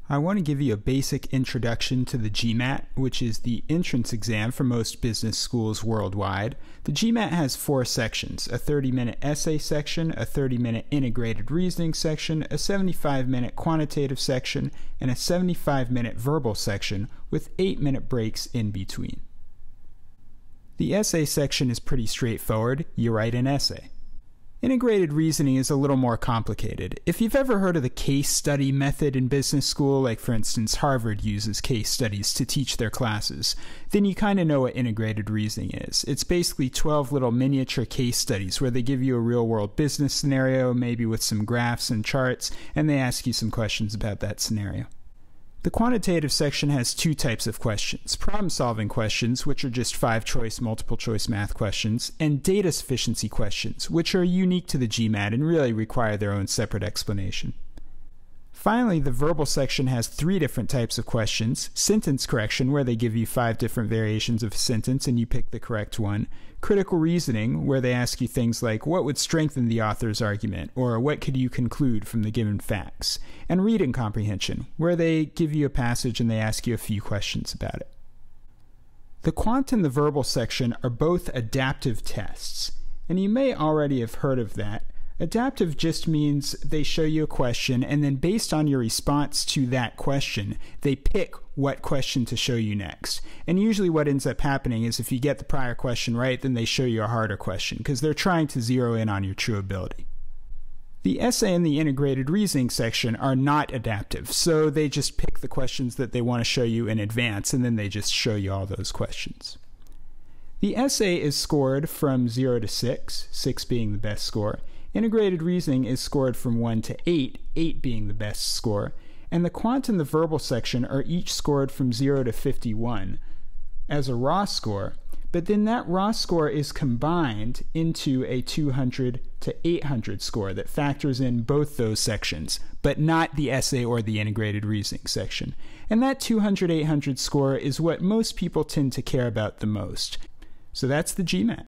I want to give you a basic introduction to the GMAT, which is the entrance exam for most business schools worldwide. The GMAT has 4 sections: a 30-minute essay section, a 30-minute integrated reasoning section, a 75-minute quantitative section, and a 75-minute verbal section with 8-minute breaks in between. The essay section is pretty straightforward. You write an essay. Integrated reasoning is a little more complicated. If you've ever heard of the case study method in business school, like for instance Harvard uses case studies to teach their classes, then you kind of know what integrated reasoning is. It's basically 12 little miniature case studies where they give you a real-world business scenario, maybe with some graphs and charts, and they ask you some questions about that scenario. The quantitative section has 2 types of questions: problem-solving questions, which are just 5-choice, multiple-choice math questions, and data sufficiency questions, which are unique to the GMAT and really require their own separate explanation. Finally, the verbal section has 3 different types of questions: sentence correction, where they give you 5 different variations of a sentence and you pick the correct one; critical reasoning, where they ask you things like what would strengthen the author's argument, or what could you conclude from the given facts; and reading comprehension, where they give you a passage and they ask you a few questions about it. The quant and the verbal section are both adaptive tests, and you may already have heard of that. Adaptive just means they show you a question, and then based on your response to that question, they pick what question to show you next. And usually what ends up happening is if you get the prior question right, then they show you a harder question, because they're trying to zero in on your true ability. The essay and the integrated reasoning section are not adaptive, so they just pick the questions that they want to show you in advance, and then they just show you all those questions. The essay is scored from 0 to 6, 6 being the best score. Integrated reasoning is scored from 1 to 8, 8 being the best score, and the quant and the verbal section are each scored from 0 to 51 as a raw score, but then that raw score is combined into a 200 to 800 score that factors in both those sections, but not the essay or the integrated reasoning section. And that 200-800 score is what most people tend to care about the most. So that's the GMAT.